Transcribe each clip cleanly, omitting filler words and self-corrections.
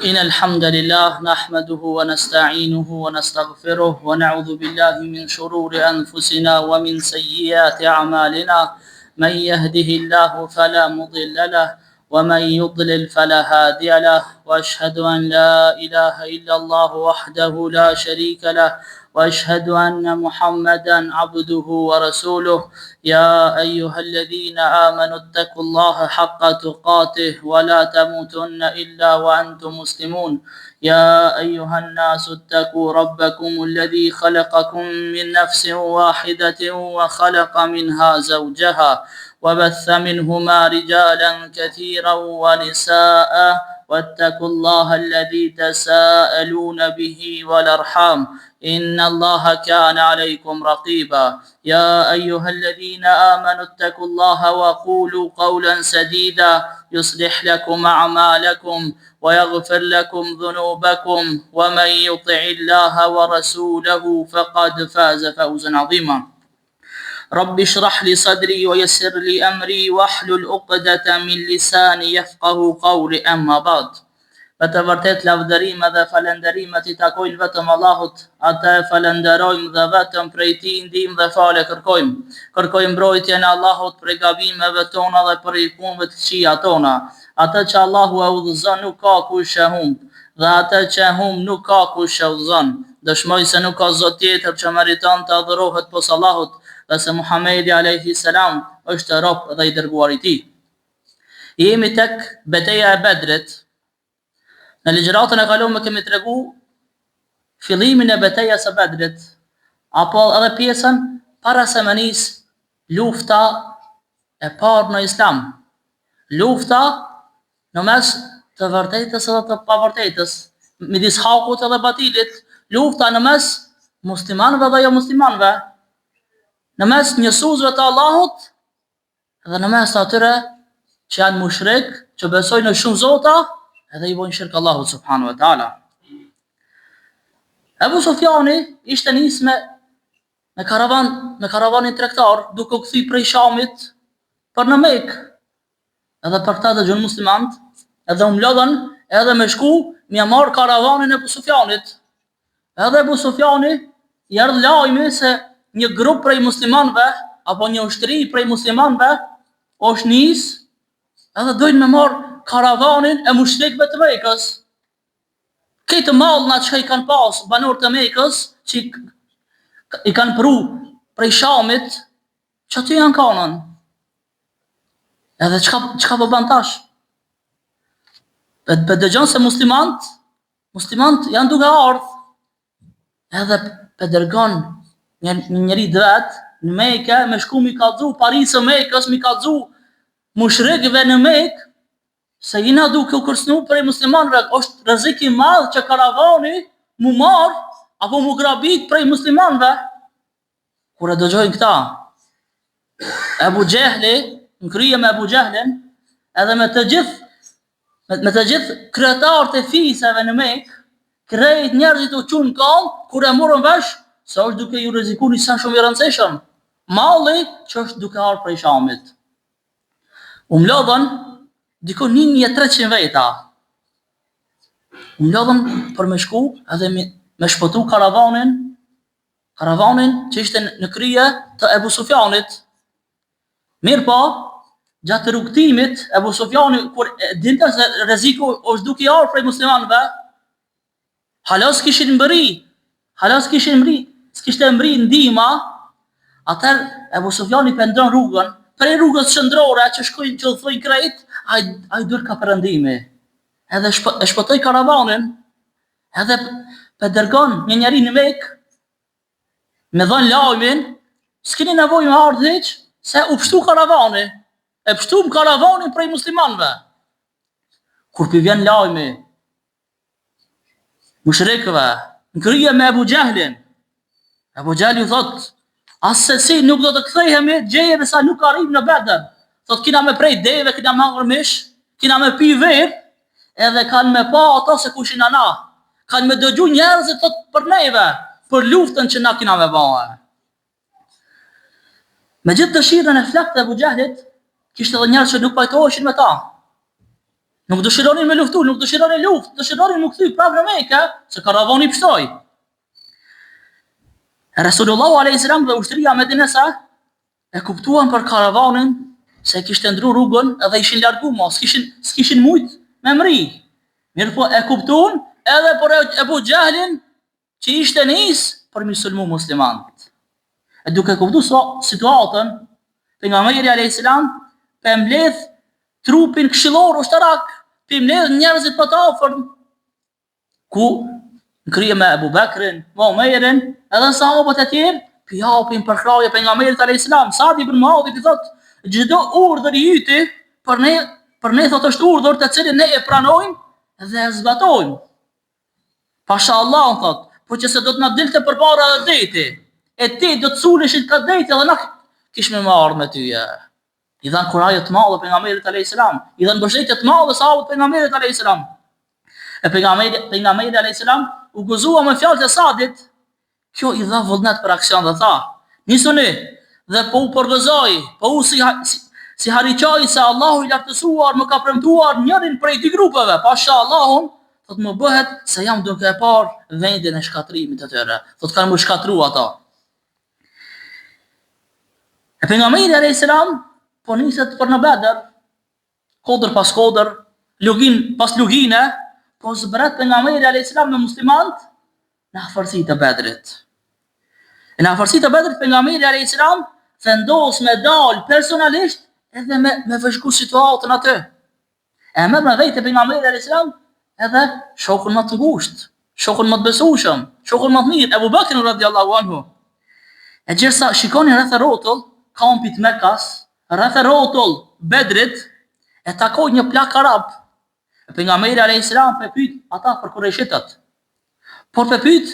إن الحمد لله نحمده ونستعينه ونستغفره ونعوذ بالله من شرور أنفسنا ومن سيئات أعمالنا من يهده الله فلا مضل له ومن يضلل فلا هادي له وأشهد أن لا إله إلا الله وحده لا شريك له وأشهد أن محمدا عبده ورسوله يا أيها الذين آمنوا اتقوا الله حق تقاته ولا تموتن إلا وأنتم مسلمون يا أيها الناس اتقوا ربكم الذي خلقكم من نفس واحدة وخلق منها زوجها وبث منهما رجالا كثيرا ونساء واتقوا الله الذي تساءلون به والأرحام إن الله كان عليكم رقيبا يا أيها الذين آمنوا اتقوا الله وقولوا قولا سديدا يصلح لكم أعمالكم ويغفر لكم ذنوبكم ومن يطع الله ورسوله فقد فاز فوزا عظيما رب اشرح لي صدري ويسر لي أمري واحلل عقدة من لساني يفقه قولي أما بعد. Për të vërtet lavdërime dhe falenderimet i takojnë vetëm Allahut, atë e falenderojmë dhe vetëm prej tij ndihmë dhe falë kërkojmë. Kërkojmë mbrojtjen e Allahut prej gabimeve tona dhe prej punëve të këqija tona. Atë që Allahu e udhëzon nuk ka kush e humb, dhe atë që e humb nuk ka kush e udhëzon. Dëshmoj se nuk ka zot tjetër që meriton të adhurohet pos Allahut, dhe se Muhamedi alayhi salam është rob dhe i dërguar i tij. Jemi tek betejë e Bedrit. Në ligjëratën e kaluar kemi tregu fillimin e betejës së Bedrit, apo edhe pjesën para se me nis lufta e parë në Islam. Lufta në mes të vërtetës edhe të pavërtetës, midis hakut edhe batilit, lufta në mes muslimanëve dhe jo muslimanëve, në mes njësuesve të Allahut dhe në mes të atyre që janë mushrik, që besojnë në shumë zota, edhe i bojnë shirk Allahu subhanahu wa taala. Ebu Sufjani ishte nis me karavanin tregtar, duke u kthy prej Shamit për në Mekë. Edhe për këtë dëgjon muslimanët, edhe u mlodhen edhe me shku me marr karavanin e Ebu Sufjanit. Edhe Ebu Sufjani i erdhi lajmi se një grup prej muslimanëve apo një ushtri prej muslimanëve është nis, edhe dojnë me marr karavanin e mushrikëve të Mekës. Këtë mallna që i kanë pas banorët të Mekës, që i kanë pru prej Shamit, që aty janë kanën. Edhe çka po bën tash? Për dëgjon se muslimanët janë duke ardhur. Edhe për dërgon njëri vet në Mekë me shku mi kallzu Parisë Mekës, mi kallzu mushrikëve në Mekë, se jina duke u kërsnu prej muslimanëve, është rrezik i madh që karavani mu marr apo mu grabit prej muslimanëve. Kur e dëgjojnë këta, Ebu Gjehli, në krye me Ebu Gjehlin, edhe me të gjithë kryetarët e fiseve në Mekë, krejt njerëzit u qunë kam, kur e morën vesh, se është duke ju rreziku një sen shumë i rëndësishëm, malli që është duke ardhur prej Shamit. U mlodhen diko 1300 veta. U mlodhen për me shku edhe me shpëtu karavanin që ishte në krye të Ebu Sufjanit. Mirë po, gjatë rrugtimit, Ebu Sufjani, kur dinte se rreziku është duke ardhur prej muslimanëve, halos kishin s'kishte mbri ndihma, atëherë Ebu Sufjani pendron rrugën, prej rrugës qendrore që shkojnë që thojnë krejt, ai dur ka perëndimi. Edhe e shpëtoi karavanin, edhe pe dërgon një njeri në Mekë, me dhën lajmin, s'keni nevojë me ardh hiç, se u pështu karavani, e pështum karavanin prej muslimanëve. Kur pi vjen lajmi mushrikëve, në krye me Ebu Gjehlin, Ebu Gjehli thot, asesi nuk do të kthehemi gjeje dhe sa nuk arrim në Bedër. Thot, kina me prej deve, kina me hangër mish, kina me pi verë, edhe kanë me pa ato se kushin ana. Kanë me dëgju njerëzit thot për neve, për luftën që na kina me bëhe. Me gjithë dëshirën e flakët e Ebu Gjehlit, kishte edhe njerëz që nuk pajtoheshin me ta. Nuk dëshironin me luftu, nuk dëshironin luftë, dëshironin mu kthy prapë në Mekë, se karavani pshtoi. Resulullahu a.s. dhe ushtria medinese e kuptuan për karavanin se kishte ndru rrugën edhe ishin largu mos, s'kishin mujt me mri. Mirë po e kuptuan edhe për Ebu Gjahlin që ishte nis për mi sulmu muslimant. E duke kuptu situatën, pejgamberi a.s. pe mbledh trupin këshillor ushtarak, pe mbledh njerëzit më të afërm, ku në krye me Ebu Bekrin, me Omerin, edhe sahabët e tjerë, pi japin për kraje pejgamberit a.s. Sa'd ibn Muadhi i thotë, çdo urdhër i yti për ne thotë është urdhër të cilin ne e pranojmë dhe e zbatojmë. Pasha Allah thotë, po që se do të na dilte përpara edhe deti, e ti do të suleshit ka deti edhe na kishme marrë me tyje. I dhanë kuraje të madhe pejgamberit a.s. I dhanë mbështetje të madhe sahabët pejgamberit a.s. E pejgamberi a.s. u gëzua me fjalët e Sadit, kjo i dha vullnet për aksion dhe tha, nisuni dhe po u përgëzoj, po u si hariqaj se Allahu i lartësuar më ka premtuar njërin prej dy grupeve, pasha Allahun, thot më bëhet se jam duke e parë vendin e shkatrimit të tyre, thot kanë më shkatru ata. E pejgamberi a.s. po niset për në Bedër, kodër pas kodër, lugin pas lugine, po zbret pejgamberi a.s. me muslimant në afërsitë e Bedrit. Në afërsitë e Bedrit pejgamberi a.s. vendos me dal personalisht edhe me vëzhgu situatën aty. E merr me vete pejgamberi a.s. edhe shokun më të ngushtë, shokun më të besueshëm, shokun më të mirë, Ebu Bekrin radhiyallahu anhu. E gjithsa shikoni rreth rrotull kampit Mekas, rreth rrotull Bedrit, e takoi një plak arab. Pejgamberi a.s. pe pyet ata për Kurajshitët. Por pe pyet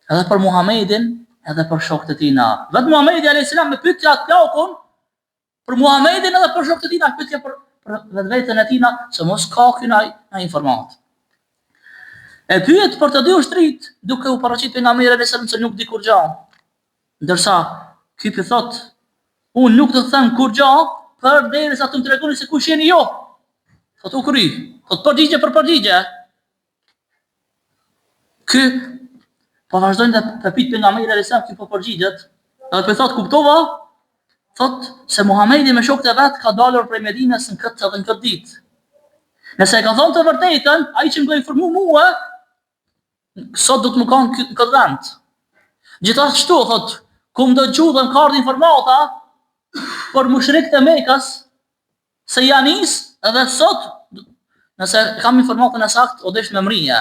edhe për Muhamedin, edhe për shokët e tij na. Vetë Muhamedi a.s. me pyet atë plakun për Muhamedin edhe për shokët e tij na, pyetje për vetveten e tij na, se mos ka kënaj na informat. E pyet për të dy ushtrit, duke u paraqit pejgamberi a.s. se nuk di kur gjë. Ndërsa ky i thot, unë nuk do të them kur gjë, përderisa të më tregoni se kush jeni ju. Thot u kry, thot përgjigje për përgjigje. Ky po vazhdojnë dhe përpit pejgamberi a.s. ky po përgjigjet. Edhe po thot kuptova, thot se Muhamedi me shokët e vet ka dalur prej Medinës në këtë ditë. Nëse e ka thonë të vërtetën, ai që më ka informuar mua, sot do të më kanë këtë vend. Gjithashtu thot, ku më do të më ka ardhur informata për mushrikët e Mekës se janë nis edhe sot, nëse kam informatën e saktë, o desh me mrinja.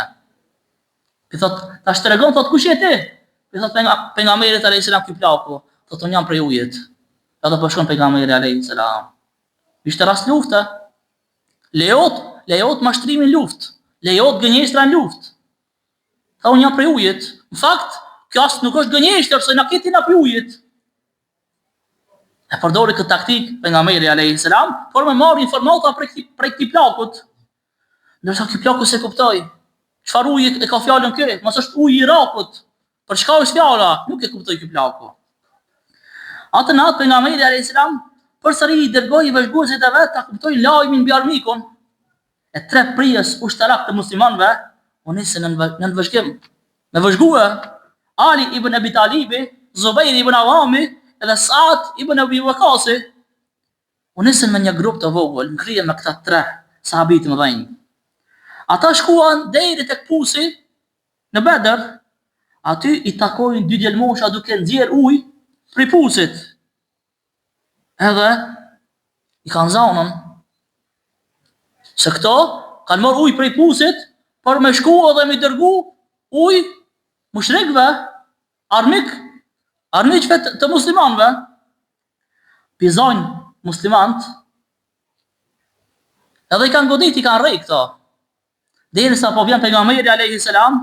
Pi thot, ta shtregon, thot, kush je ti? Pi thot, pejgamberit a.s. ky plaku, thot, unë jam prej ujit. Edhe po shkon pejgamberi a.s. Ishte rast lufte. Lejohet mashtrimin luft, lejohet gënjeshtra në luft. Tha, unë jam prej ujit. Në fakt, kjo as nuk është gënjeshtër, se na keti na prej ujit. E përdori këtë taktik pejgamberi a.s. por me marrë informata prej këtij plakut. Ndërsa ky plaku se kuptoi. Çfarë uji e ka fjalën kë? Mos është uji i Irakut. Për çka është fjala? Nuk e kuptoi ky plaku. Atë natë pejgamberi a.s. përsëri i dërgoi vëzhguesit e vet ta kuptojnë lajmin mbi armikun. E tre prijes ushtarak të muslimanëve u nisën në vëzhgim. Me vëzhgue Ali ibn Abi Talibi, Zubair ibn Awami edhe Sa'd ibn Abi Waqqas. U nisën me një grup të vogël, në krye me këta tre sahabit më dhenj. Ata shkuan deri tek pusi në Bedër, aty i takojnë dy djelmosha duke nxjerr ujë prej pusit. Edhe i kanë zanën se këto kanë marrë ujë prej pusit për me shku edhe me dërgu ujë mushrikëve, armiqve të muslimanëve. Pizojnë muslimant edhe i kanë godit, i kanë rrej këto. Derisa po vjen pejgamberi alayhis salam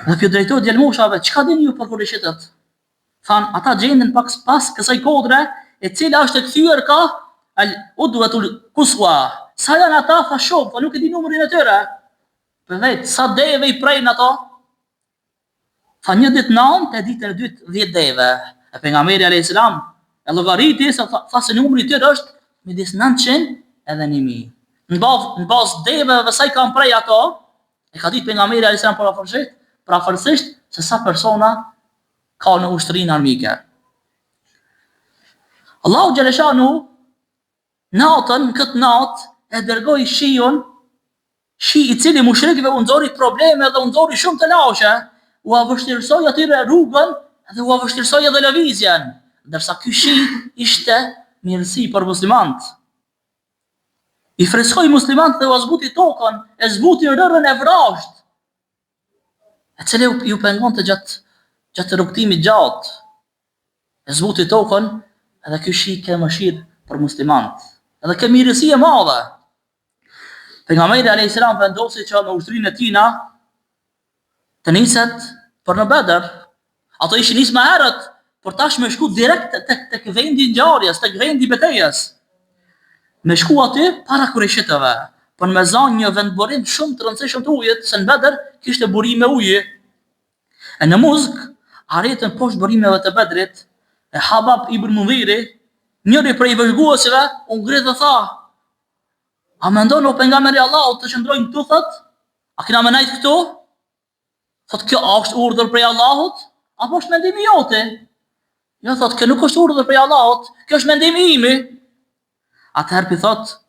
dhe pjo drejtojt djelmoshave, çka dini ju për Kurajshitët? Than, ata gjenden pas kësaj kodre e cila është e kthyer ka al-udwatul quswa. Sa janë ata, tha shumë, po nuk e di numrin e tyre. Për vetë, sa deve i prejnë ato? Tha një ditë 9, e ditën e dytë 10 deve. E pejgamberi alayhis salam e llogariti se tha se numri i tyre është midis 900 edhe 1000. Në bazë deveve dhe sa i kanë prej ato, e ka ditë pejgamberi alayhis salam parafërsisht se sa persona ka në ushtrinë armike. Allahu xhaleshanu natën, këtë natë e dërgoi shiun, shi i cili mushrikëve u nxori probleme dhe u nxori shumë të lashe, u avështirësoi atyre rrugën dhe u avështirësoi edhe lëvizjen, ndërsa ky shi ishte mirësi për muslimanët. I freskoi muslimanët dhe u zbuti tokën, e zbuti rrën e vrasht, e cili ju pengonte gjatë rrugtimit gjatë, e zbuti tokën, edhe ky shi ka mëshirë për muslimanët, edhe ka mirësi e madhe. Pejgamberi alayhis salam vendosi që në ushtrinë e tina të niset për në Bedër. Ato ishin nis më herët, por tash me shku direkt tek vendi i ngjarjes, tek vendi i betejës. Me shku aty para kurëshitëve, për me zanë një vendborim shumë të rëndësishëm të ujit, se në Bedër kishte burime uji. E në Muzg arritën poshtë burimeve të Bedrit, e Habab ibn Mundhiri, njëri prej vëzhguesve, u ngrit dhe tha: "A mendon o pejgamberi i Allahut të qëndrojmë këtu thot? A kena më nejt këtu?" Thot: "Kjo është urdhër prej Allahut apo është mendimi jote?" Jo, thot: "Kjo nuk është urdhër prej Allahut, kjo është mendimi imi." Atëherë thot: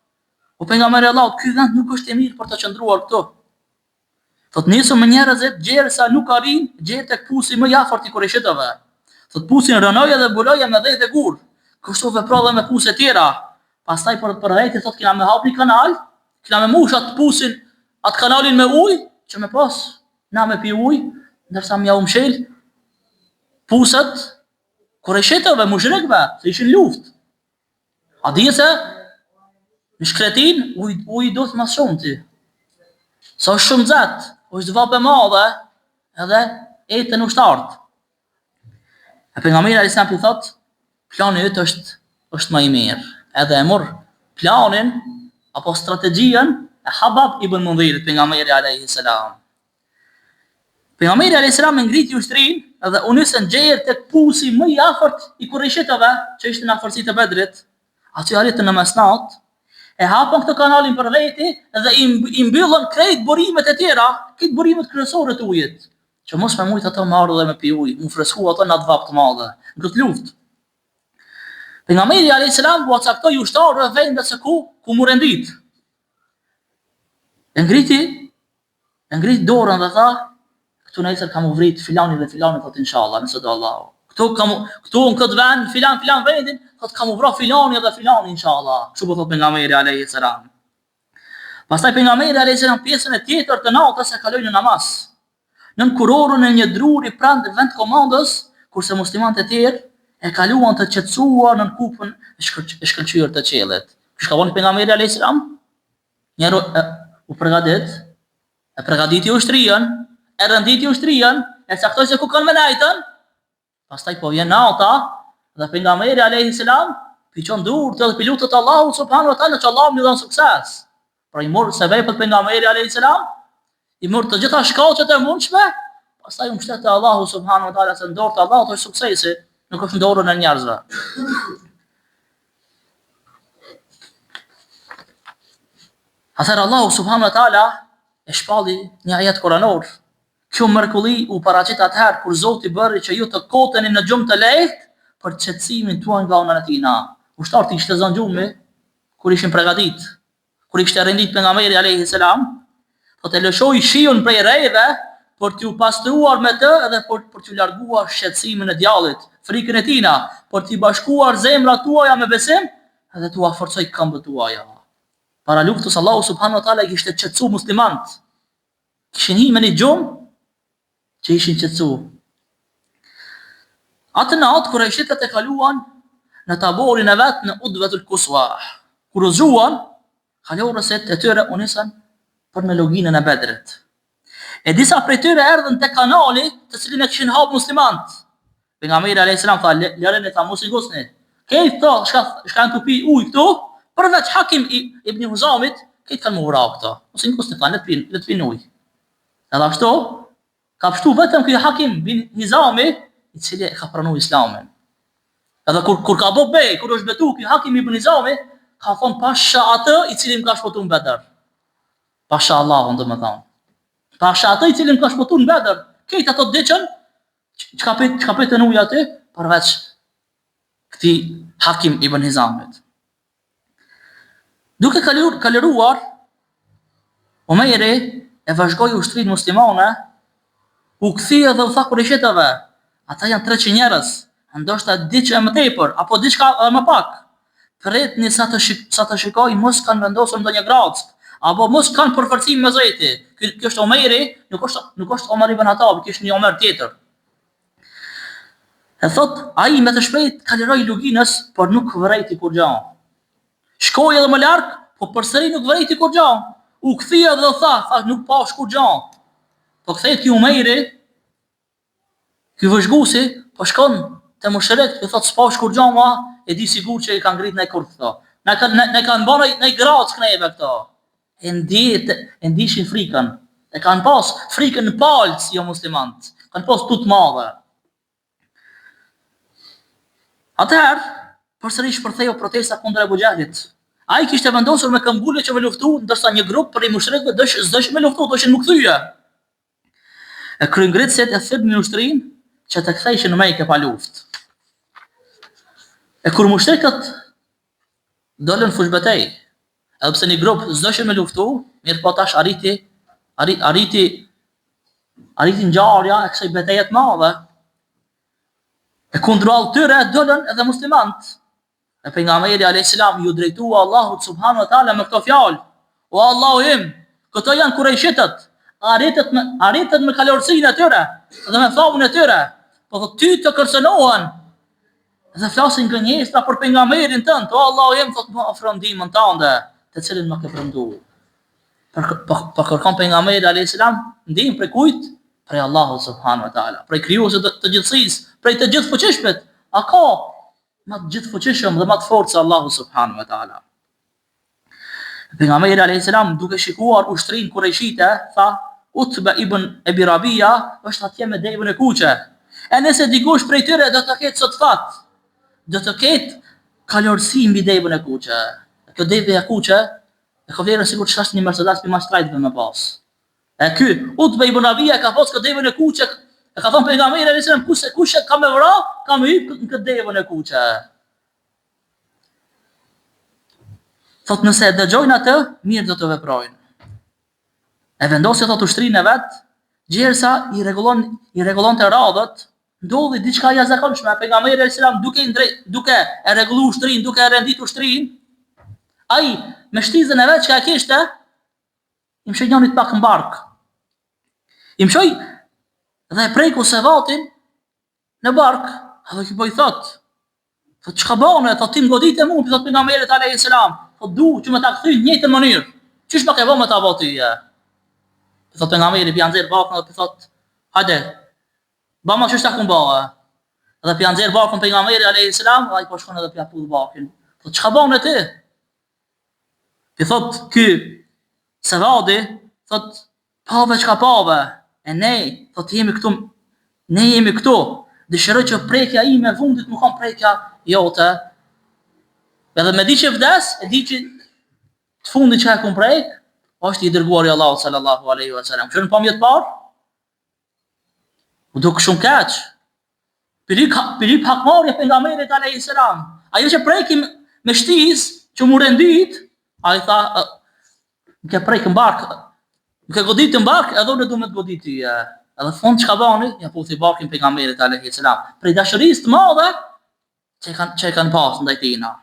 "O pejgamberi i Allahut, ky vend nuk është i mirë për të qëndruar këtu." Thot: "Nisëm me njerëzit gjersa nuk arrin, gjet tek pusi më i afërt i kurëshitëve." Thot: "Pusin rënoja dhe buloja me dhejtë e gur. Kështu veprova me puse tjera. Pastaj për rreth thot kena me hap një kanal, kena me mush atë pusin, atë kanalin me ujë, që me pas na me pi ujë, ndërsa më u mshel pusat kurëshitëve, mushrikëve, se ishin luftë. A di se në shkretin uji do të mas shumë ti. Sa është shumë zet, është vape madhe, edhe ete në ushtartë. E pejgamberi alayhis salam thot: "Plani yt është më i mirë." Edhe e mor planin apo strategjien e Habab ibn Mundhirit, pejgamberi alayhis salam. Pejgamberi alayhis salam ngriti ushtrinë edhe u nisën gjerë tek pusi më i afërt i kurëshitëve, që ishte në afërsitë e Bedrit. Aty arritën në mesnat, e hapën këtë kanalin për veti dhe i mbyllën krejt burimet e tjera, këtë burimet kryesore të ujit, që mos me mujt ato me ardhë dhe me pi ujë, mu fresku ato në atë vap të madhe, në këtë luftë. Pejgamberi alayhis salam u caktoi ushtarëve vendet se ku mu rendit. E ngriti dorën dhe tha: "Këtu nesër kam u vrit filani dhe filani, thot inshallah, nëse do Allahu. Këtu në këtë vend, filan vendin, thot kam u vra filani dhe filani inshallah." Kështu po thot pejgamberi alayhis salam. Pastaj pejgamberi alayhis salam pjesën e tjetër të natës e kaloi në namaz, nën kurorën e një druri pranë vend komandës, kurse muslimanët e tjerë e kaluan të qetësuar në kupën e shkëlqyer të qiellit. Kush ka vënë pejgamberi alayhis salam? Njëro u përgatiti ushtrinë, e renditi ushtrinë, e caktoi se ku kanë me nejtën. Pastaj po vjen nata dhe pejgamberi alayhis salam piqon dur të pilotot Allahu subhanahu wa taala që Allahu më dhon sukses. Pra i mor se vepët pejgamberi alayhis salam, i mor të gjitha shkaqet e mundshme, pastaj u mbështet te Allahu subhanahu wa taala se në dorë të Allahut është suksesi, nuk është në dorën e njerëzve. Atëherë Allahu subhanahu wa taala e shpalli një ajet kuranor. Kjo mrekulli u paraqit atëherë kur Zoti bëri që ju të koteni në gjumë të lehtë për qetësimin tuaj nga ana e tina. Ushtarët ishte zënë gjumi kur ishin përgatit, kur ishte rendit pejgamberi alayhis salam, po të lëshoi shiun prej rrejve për t'ju pastruar me të edhe për t'ju larguar shqetësimin e djallit, frikën e tina, për t'i bashkuar zemrat tuaja me besim edhe t'u forcoj këmbët tuaja. Para luftës Allahu subhanahu wa taala kishte qetësu muslimanët. Kishin hyrë në gjumë që ishin qetësu. Atë natë kur ajshitët e kaluan në taborin e vetë në Udwatul Quswa, kur u zgjuan, kalorësit e tyre u nisën për në loginën e Bedrit. E disa prej tyre erdhën te kanali të cilin e kishin hapur muslimanët. Pejgamberi alayhis salam tha: "Lëreni ta mos i gosni. Këto to shkan të pi ujë këtu, përveç Hakim ibn Huzamit, këtë kanë më vrarë këto. Mos i gosni tani le të pinë ujë." Edhe ashtu ka pështu vetëm ky Hakim ibn Hizami, i cili e ka pranuar Islamin. Edhe kur ka bë bej, kur është betu ky Hakim ibn Hizami, ka thonë pasha atë i cili më ka shpëtuar në Bedër. Pasha Allahun domethënë. Pasha atë i cili më ka shpëtuar në Bedër. Këto ato diçën çka po të nuj aty përveç këtij Hakim ibn Hizamit. Duke kaluar Omeri e vazhdoi ushtrinë muslimane, u kthye dhe u tha kurëshetave, ata janë 300 njerëz, ndoshta diçka më tepër apo diçka më pak. Pritni sa të shikoj mos kanë vendosur ndonjë grack, apo mos kanë përforcim me zoti. Ky është Omeri, nuk është Omar ibn Khattab, ky është një Omer tjetër. E thot, ai me të shpejt kaloroi luginës, por nuk vërejti kur gjao. Shkoi edhe më larg, po përsëri nuk vërejti kur gjao. U kthye dhe tha, nuk pa shkur gjao. Po kthehet ky Omeri, ky vëzhguesi, po shkon te mushrek, i thot s'pa shkur gjao ma, e di sigurt që i kanë ngrit në kurth këto. Ne kanë bërë në grac kneve këto. E ndishin frikën. E kanë pas frikën në palc jo muslimant. Kanë pas tut madhe. Atëherë, përsëri shpërtheu protesta kundër Abu Jahlit. Ai kishte vendosur me këmbgule që me luftu, ndërsa një grup për i mushrikëve s'dëshin me luftu, dëshin më kthye. E kryengritësit e thirrnin ushtrinë që të ktheheshin në Mekë pa luftë. E kur mushrikët dolën fush betej, edhe pse një grup s'dëshin me luftu, mirë po tash arriti ngjarja e kësaj betejë të madhe. E kundrall tyre dolën edhe muslimanët. E pejgamberi alayhis salam ju drejtua Allahut subhanahu wa taala me këto fjalë: "O Allahu im, këto janë kurajshitët, arritët me kalorësinë e tyre, dhe me thavën e tyre, po thot ty të kërcënohen." Dhe flasin gënjestra për pejgamberin tënd: "O Allahu im, thot më ofro ndihmën tënde, të cilën më ke premtuar." Po kërkon pejgamberi alayhis salam ndihmë prej kujt? Prej Allahut subhanahu wa taala, prej krijuesit të gjithësisë, prej të gjithë fuqishmit. A ka më të gjithë fuqishëm dhe më të fortë se Allahu subhanahu wa taala? Pejgamberi alayhis salam duke shikuar ushtrinë kurajshite, tha: "Utba ibn Abi Rabia është atje me devën e kuqe. E nëse dikush prej tyre do të ketë sot fat, do të ketë kalorësi mbi devën e kuqe." Kjo devë e kuqe e ka vlerën sikur të shtash një Mercedes për mastrajtëve me pas. E ky Utba ibn Rabia ka pas këtë devën e kuqe. E ka thonë pejgamberi alayhis salam, kush ka me vra, ka me hyp në këtë devën e kuqe. Thot nëse e dëgjojnë atë, mirë do të veprojnë. E vendosi thot ushtrinë e vet, gjersa i rregullon të radhët, ndodhi diçka jashtëzakonshme. Pejgamberi alayhis salam duke e rregulluar ushtrinë, duke e renditur ushtrinë, ai me shtizën e vet që ka kishte, i mshoi njërit pak në bark. I mshoi dhe e preku sevatin në bark, edhe ky po i thot, çka bën? Thot ti më godite mua, thot pejgamberi alayhis salam, thot du që më ta kthy në njëjtën mënyrë. Çish më ke vënë ta voti? Thot pejgamberi pi anxher barkun dhe thot, hajde, bëma ç'është ta kumboa. Edhe pi anxher barkun pejgamberi alayhis salam, ai po shkon edhe pi apull barkin. Thot çka bën ti? Ti thot ky sevadi, thot pave çka pave. E ne, thot jemi këtu, dëshiroj që prekja ime e fundit më kon prekja jote. Edhe me di që vdes, e di që të fundit që e kun prek, është i dërguari Allahu sallallahu alaihi wasallam. Që në pamjet parë, u duk shumë keq. Pirip hakmarrja pejgamberit alayhis salam. Ajo që prekim me shtiz, që mu rendit, ai tha, më ke prek në bark, më ke godit në bark, edhe unë du me të godit ty. Edhe fund çka bani, ja puthi barkin pejgamberit alayhis salam. Prej dashurisë të madhe që e kanë pas ndaj tina.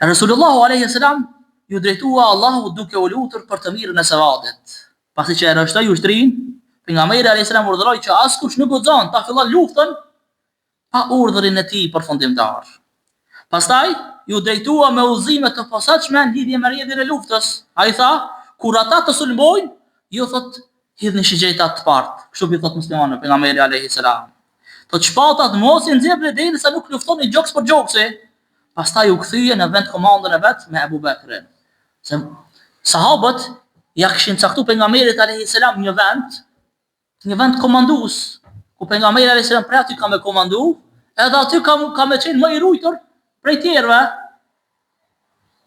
Resulullahu alayhis salam ju drejtua Allahu duke u lutur për të mirën e sevadit. Pasi që e rështoi ushtrinë, pejgamberi alayhis salam urdhëroi që askush nuk guxon ta fillon luftën pa urdhrin e tij përfundimtar. Pastaj ju drejtua me udhëzime të posaçme në lidhje me rrjedhjen e luftës. Ai tha, kur ata të sulmojnë, ju thot hidhni shigjeta të partë. Kështu i thot muslimanëve pejgamberi alayhis salam. Thot shpatat mos i nxjerrni derisa nuk luftoni gjoks për gjoksi. Pastaj u kthye në vend komandën e vet me Abu Bekrin. Se sahabët ja kishin caktuar pejgamberit alayhis salam një vend komandues, ku pejgamberi alayhis salam pra aty ka me komandu, edhe aty ka me qenë më i rujtur prej tjerëve.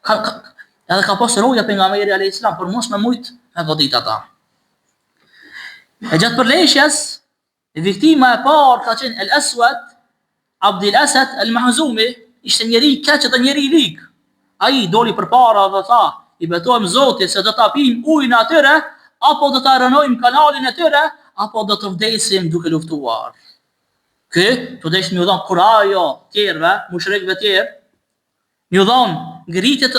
Edhe ka pas roja pejgamberi alayhis salam për mos me mujt me godit ata. E gjatë përleshjes, viktima e parë ka qenë El Aswad Abdul Asad Al Mahzumi, ishte njeri keq dhe njeri i lig. Ai doli përpara dhe tha, i betojmë Zotit se do ta pim ujin atyre, apo do ta rënojmë kanalin e tyre, apo do të vdesim duke luftuar. Ky, të desh më dhon kurajo tjerëve, mushrikëve tjerë, më dhon ngritje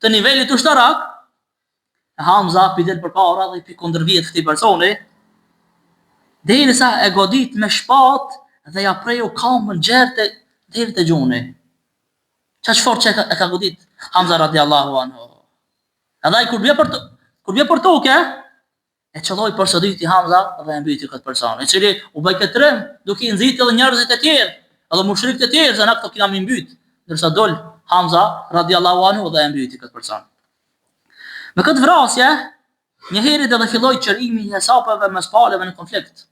të nivelit ushtarak. Hamza pi del përpara dhe pi kundërvjet këtij personi, derisa e godit me shpatë dhe ja preju kamën gjerë deri te gjuni. Çfarë fort që e ka godit Hamza radiallahu anhu. Edhe ai kur bie për tokë, e çelloi përsëditi Hamza dhe e mbyti këtë person, i cili u bë këtë rëm duke i nxitë edhe njerëzit e tjerë, edhe mushrikët e tjerë, se na këto kemi mbyt, ndërsa dol Hamza radiallahu anhu dhe e mbyti këtë person. Me këtë vrasje, një herë do të filloi çrimi i hesapeve mes palëve në konflikt.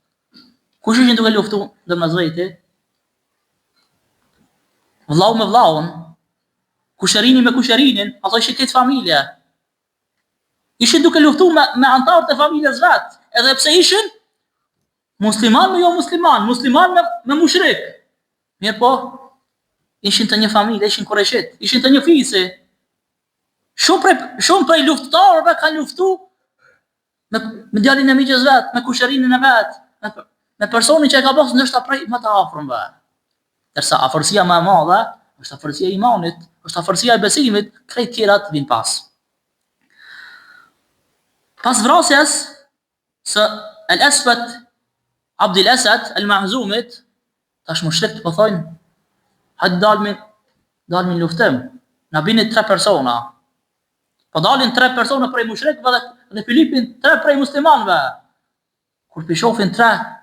Kush ishin duke luftu dhe me zveti? Vllau me vllaun, kusherini me kusherinin, ato ishin këtë familje. Ishin duke luftu me antarët e familjes vet, edhe pse ishin musliman me jo musliman, musliman me mushrik. Mirë po, ishin të një familje, ishin kureshit, ishin të një fisi. Shumë prej luftëtarëve kanë luftu me djalin e miqës vet, me kusherinin e vet, me personin që e ka pas ndoshta prej më të afërmve. Derisa afërsia më e madhe është afërsia e imanit, është afërsia e besimit, krejt tjerat vijnë pas. Pas vrasjes së El Aswad Abdul Asad Al Mahzumit, tash mushrikët po thonë, hajde dalmin luftim. Na bini 3 persona. Po dalin 3 persona prej mushrikëve dhe Filipin 3 prej muslimanëve. Kur pi shohin 3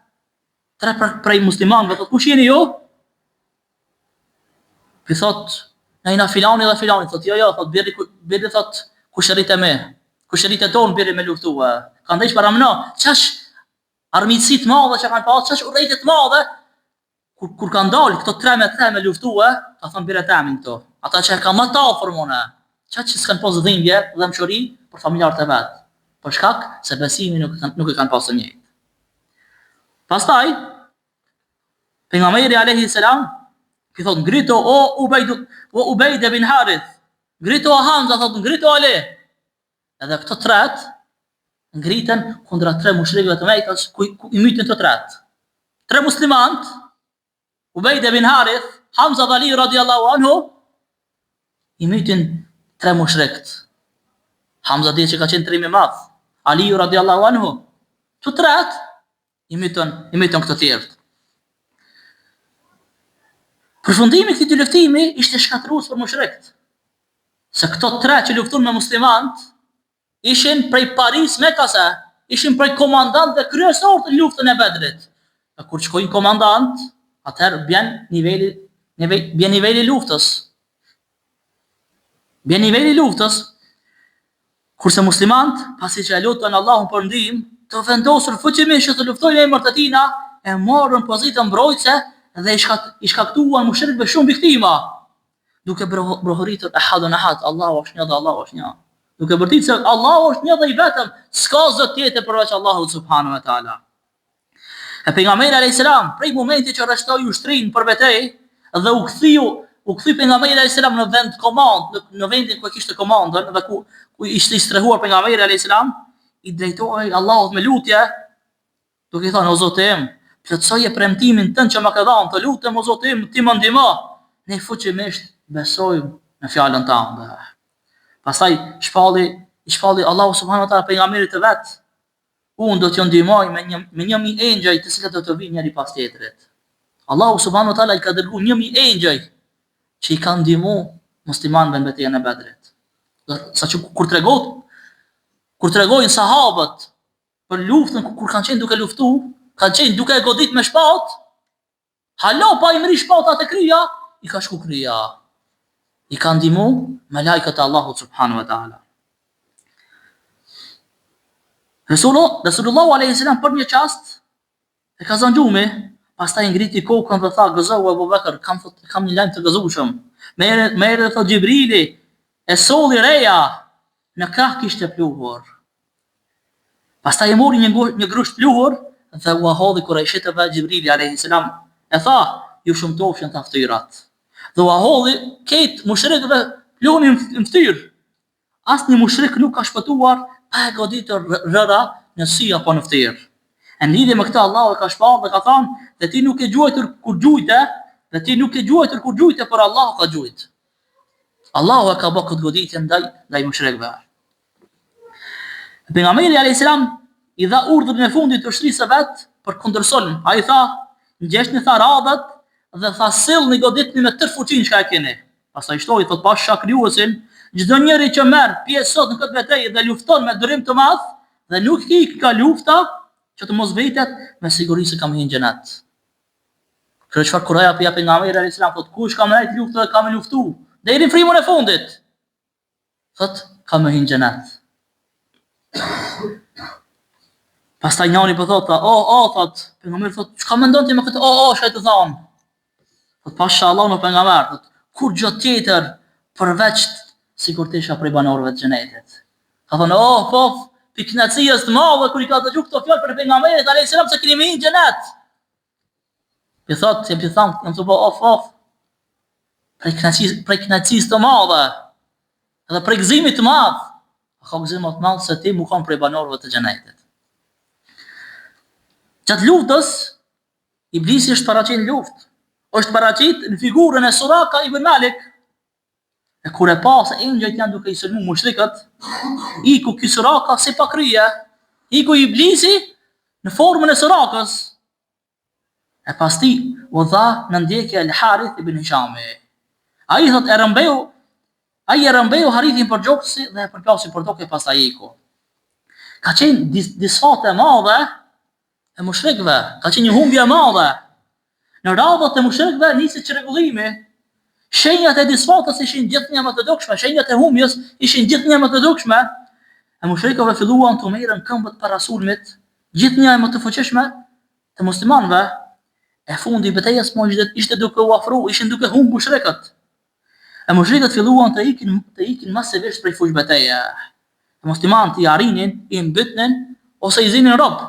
prej muslimanëve, thotë kush jeni ju? Pi thot, na jena filani dhe filani, thot jo, thot birri thot kusherit e me. Kusherit e tonë birri me luftua. Kanë dhejsh para mëna, qash armitësit madhe që kanë pas, qash urrejtet madhe, kur kanë dalë këto 3 me luftua, ka thonë birre temin këto. Ata që ka më ta formone, qash që s'kanë pas dhimbje dhe mëshori për familjarët e vetë. Për shkak se besimi nuk e kanë pas të njëjtë. Pastaj, pejgamberi alayhi salam, ki thot ngrito o Ubayd bin Harith, ngrito o Hamza, thot ngrito Ali. Edhe këto 3 ngriten kundra 3 mushrikëve të Mekës, ku i mytin të 3. 3 muslimant, Ubayd bin Harith, Hamza dhe Ali radiallahu anhu, i mytin 3 mushrikët. Hamza dhe që ka qenë trimi madh, Ali radiallahu anhu, të 3 i myton këtë tjerët. Përfundimi këtij dy luftimi ishte shkatërrues për mushrikët. Se këto 3 që luftun me muslimant ishin prej Paris Mekase, ishin prej komandant dhe kryesor të luftën e Bedrit. E kur shkojnë komandant, atëherë bjen niveli luftës. Bjen niveli luftës, kurse muslimant, pasi që e lutën Allahun për ndihmë, të vendosur fuqimisht që të luftojnë emër të tina, e morën pozitën mbrojtëse dhe i shkaktuan mushrikëve shumë viktima, duke brohuritur ahadun ahad, Allahu është një dhe Allahu është një. Duke bërtit se Allahu është një dhe i vetëm, s'ka zot tjetër përveç Allahu subhanahu wa taala. E pejgamberi alayhis salam, prej momenti që rreshtoi ushtrin për betejë dhe u kthi pejgamberi alayhis salam në vend komand, në vendin ku kishte komandën dhe ku ishte i strehuar pejgamberi alayhis salam, i drejtohej Allahut me lutje, duke i thënë o Zoti im, plotësoje premtimin tënd që më ke dhënë, të lutem o Zoti im, ti më ndihmo. Ne fuqimisht besojmë në fjalën tënde. Pastaj shpalli Allahu subhanahu wa taala pejgamberit të vet, unë do t'ju ndihmoj me 1000 engjëj të cilët do të vinë njëri pas tjetrit. Allahu subhanahu wa taala i ka dërguar 1000 engjëj që i kanë ndihmuar muslimanëve në betejën e Bedrit. Saqë kur tregojnë sahabët për luftën kur kanë qenë duke luftu, kanë qenë duke godit me shpatë, hala pa i mri shpatat e kryja, i ka shku kryja. I ka ndihmu me lajkët e Allahut subhanahu wa taala. Resulullahu alayhi salam për një çast e ka zënë gjumi, pastaj ngriti kokën dhe tha: "Gëzoj Abu Bakr, kam një lajm të gëzueshëm." Merë thot Xhibrili, e solli reja, në krah kishte pluhur. Pastaj e mori një grusht pluhur dhe u hodhi Kurajshitëve Xhibrili alayhis salam. E tha, ju shëmtofshin ta ftyrat. Dhe u hodhi këtë mushrikëve pluhurin në fytyrë. Asnjë mushrik nuk ka shpëtuar pa e goditur rëra në sy apo në fytyrë. E në lidhje me këtë Allahu e ka shpallë dhe ka thënë, dhe ti nuk e gjuajtur kur gjujte, por Allahu ka gjujt. Allahu e ka bërë këtë goditje ndaj mushrikëve. Pejgamberi alayhis salam i dha urdhrin e fundit të ushtrisë së vet për kundërsulm. Ai tha, ngjeshni tharadhat dhe tha sillni goditni me tërë fuqinë që e keni. Pastaj shtoi thot pas shakriuesin, çdo njeri që merr pjesë sot në këtë betejë dhe lufton me durim të madh dhe nuk ik ka lufta, që të mos vëtet, me siguri se kam hyrë në xhenet. Kjo çfarë kuraja për pejgamberi alayhis salam, thot kush ka marrë luftë dhe ka më luftu deri në frymën e fundit, thot ka më hyrë në xhenet. Pastaj njëri po thotë, thot, pejgamberi thot, çka mendon ti me këtë? Shaj të thon. Thot pashallah në pejgamber, thot, kur gjë tjetër përveç sikur të isha prej banorëve të xhenetit. Ka thonë, po, pikënaqësisë të madhe kur I ka dëgjuar këto fjalë për pejgamberin alayhis salam se keni më në xhenet. I thot, jam të po, prej kënaqësisë të madhe, edhe prej gëzimit të madh. Ka gëzim të madh se ti më kon prej banorëve të xhenetit. Gjatë luftës, Iblisi është paraqit në luftë. Është paraqit në figurën e Suraka ibn Malik. E kur e pa se engjëjt janë duke I sulmu mushrikët, iku ky Suraka si pa krye, iku Iblisi në formën e Surakës. E pasti u dha në ndjekje El Harith ibn Hishami. Ai thot e rëmbeu Harithin për gjokësi dhe e përplasi për tokë pastaj iku. Ka qenë disfate e madhe e mushrikëve, ka qenë një humbje e madhe. Në radhët e mushrikëve nisi çrregullimi. Shenjat e disfatës ishin gjithnjë më të dukshme, shenjat e humbjes ishin gjithnjë më të dukshme. E mushrikëve filluan të merren këmbët para sulmit, gjithnjë më të fuqishme të muslimanëve. E fundi I betejës ishte duke u afru, ishin duke humbur mushrikët. E mushrikët filluan të ikin masivisht prej fush beteje. E muslimanët I arrinin, I mbytnin ose I zinin rob.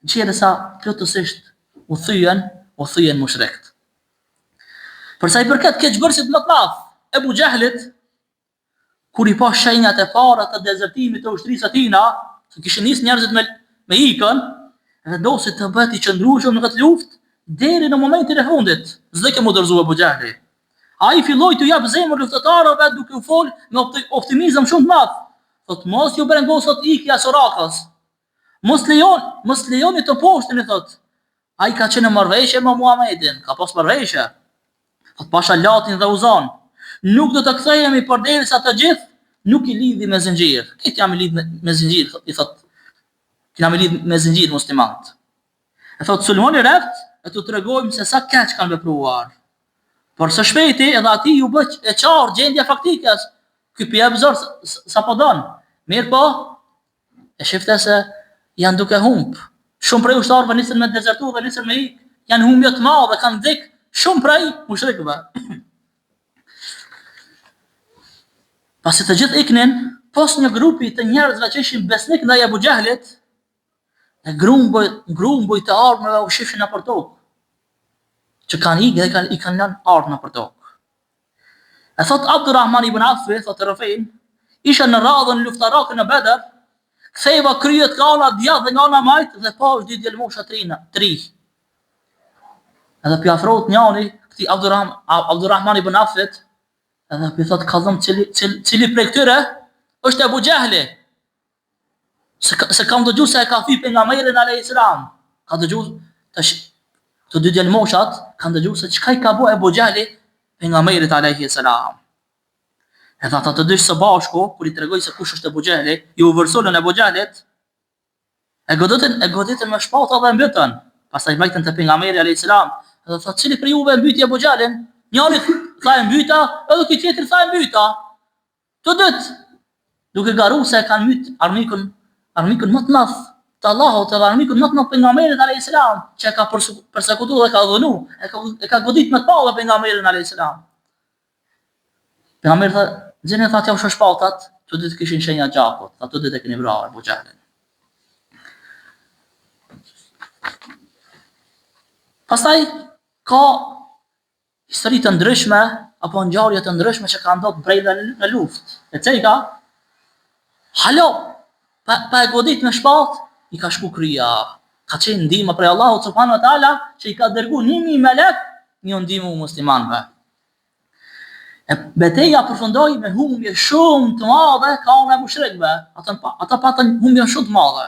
Qërësa plotësisht u thyen mushrikët. Përsa I përket keqbërësit më të madh, Ebu Gjehlit, kur I pa shenjat e para të dezertimit të ushtrisë së tina, se kishin nis njerëzit me ikën, vendosi të bëhet I qëndrueshëm në këtë luftë deri në momentin e fundit. S'do të modernizu Ebu Gjehli. Ai filloi të jap zemër luftëtarëve duke u fol me optimizëm shumë të madh. Thot mos ju brengosot ikja Surakës. Mos lejoni të poshteni, thot. Ai ka qenë në marrëveshje me Muhamedit, ka pas marrëveshje. Thot pasha Latin dhe Uzan. Nuk do të kthehemi përderisa të gjithë nuk I lidhi me zinxhir. Këtë jam I lidh me zinxhir, I thot. Kena me lidh me zinxhir muslimanët. E thot sulmoni rreth e t'u tregojmë se sa keq kanë vepruar. Por së shpejti edhe ati ju bë e qartë gjendja faktike. Ky pjebzor sa po don. Mirë po, e shifte se janë duke humb. Shumë prej ushtarëve nisën me dezertu dhe nisën me ik, janë humbje të madhe, kanë vdek shumë prej mushrikëve. Pasi të gjithë iknin, pos një grupi të njerëzve që ishin besnik ndaj Abu Gjehlit, e grumbuj të armëve u shifshin nëpër tokë. Që kanë ikë dhe I kanë lënë armë nëpër tokë. E thot Abdurrahman ibn Affi, thot Rafin, isha në radhën luftarake në Bedër, ktheva kryet nga ana djathtë dhe nga ana majt dhe pa është 2 djelmosha 3. Edhe pi afrohet njëri këtij Abdurrahman ibn Affit, edhe pi thot kallëm cili prej këtyre është Abu Gjehli. Se kam dëgjuar se e ka fi pejgamberin alayhis salam. Ka dëgjuar tash të 2 djelmoshat kanë dëgjuar se çka I ka bëu Abu Gjehli pejgamberit alayhis salam. Edhe ata të dy së bashku, kur I tregoi se kush është Abu Gjehli, ju vërsolën Abu Gjehlit, e goditën me shpatë dhe mbytën. Pastaj vajtën te pejgamberi alayhis salam, edhe tha cili prej juve mbyti Abu Gjehlin? Njëri tha e mbyta, edhe ky tjetri tha e mbyta. Të dytë duke garuar se e kanë mbyt armikun më të madh të Allahut dhe armikun më të madh pejgamberit alayhis salam, që e ka përsekutuar dhe ka dhunu, e ka godit me të parë pejgamberin alayhis salam. Pejgamberi tha, Nxenin tha t'ja u shpalltat, të ditë kishin shenja gjakut, tha të ditë e keni vrarë Abu Jahlin. Pastaj ka histori të ndryshme apo ngjarje të ndryshme që kanë ndodhur prej në luftë. E cejka halo pa e godit me shpatë i ka shku kryja. Ka qenë ndihmë prej Allahut subhanahu wa taala që i ka dërguar 1000 melek një ndihmë muslimanëve. E betejë përfundoi me humbje shumë të madhe ka me mushrikëve. Ata patën humbje shumë të madhe.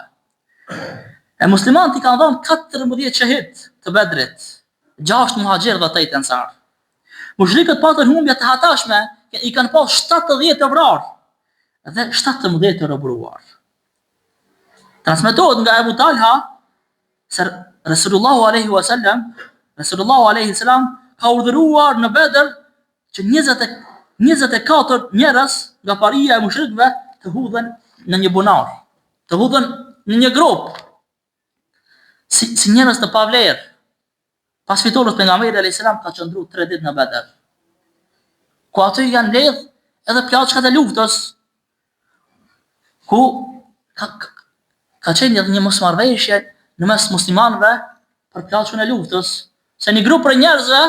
E muslimanët i kanë dhënë 14 shahid të Bedrit, 6 muhaxhir dhe 8 ansar. Mushrikët patën humbje të hatashme, i kanë pas 70 të vrarë dhe 17 të robëruar. Transmetohet nga Abu Talha se Resulullahu alaihi wasallam ka urdhëruar në Bedër që 24 njerëz nga paria e mushrikëve të hudhen në një bunar, të hudhen në një grup, si njerëz të pavlerë. Pas fitores pejgamberi alayhis salam ka qëndruar 3 ditë në Bedër. Ku aty janë mbledh edhe plaçkat e luftës, ku ka qenë edhe një mosmarrveshje në mes muslimanëve për plaçun e luftës, se një grup për njerëzve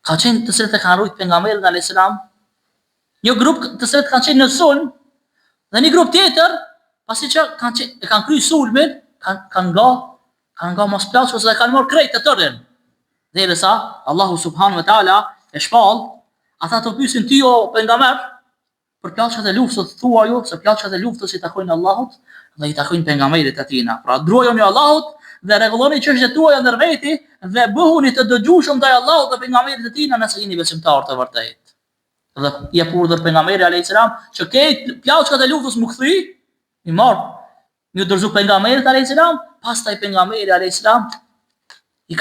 ka qenë të cilët e kanë rujt pejgamberin alayhis salam, një grup të cilët kanë qenë në sulm, dhe një grup tjetër, pasi që kanë kryer sulmin, kanë nga mos plaços dhe kanë marrë krejt të tërën. Derisa Allahu subhanahu wa taala e shpall, ata të pyesin ti o pejgamber për plaçkat e luftës, thuaju se plaçkat e luftës i takojnë Allahut dhe i takojnë pejgamberit e tij. Pra drojoni Allahut dhe rregulloni çështjet tuaja ndër veti dhe bëhuni të dëgjueshëm ndaj Allahut dhe pejgamberit të tij nëse jeni besimtar të vërtetë. Dhe jep urdhër pejgamberi alayhis salam që këtë plaçkat e luftës mu kthyi, i marr një dorëzu pejgamberit alayhis salam, pastaj pejgamberi alayhis salam i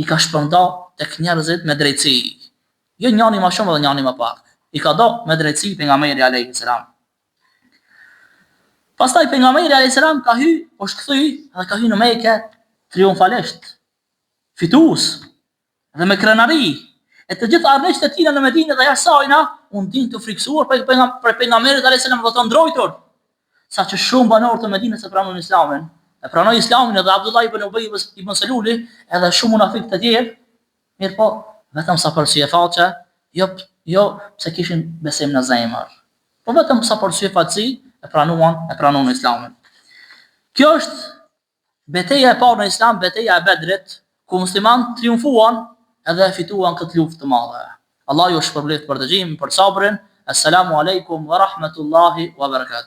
ka shpërnda tek njerëzit me drejtësi. Jo njëri më shumë dhe njëri më pak. I ka do me drejtësi pejgamberi alayhis salam. Pastaj pejgamberi alayhis salam ka është kthy dhe ka hyrë në Mekë triumfalisht, fitues dhe me krenari. E të gjithë armiqtë e tij në Medinë dhe jashtë saj u ndin të friksuar për pejgamberin alayhis salam dhe të ndrojtur, saqë shumë banorë të Medinës e pranuan Islamin. E pranoi Islamin edhe Abdullah ibn Ubay ibn Saluli edhe shumë munafik të tjerë, mirë po vetëm sa për sy e faqe, jo pse kishin besim në zemër, po vetëm sa për sy e faqe e pranuan Islamin. Kjo është betejë e parë në Islam, betejë e Bedrit, ku muslimanët triumfuan edhe fituan këtë luftë të madhe. Allah ju shpërblet për dëgjimin, për sabrin. Assalamu alaikum wa rahmatullahi wa barakatuh.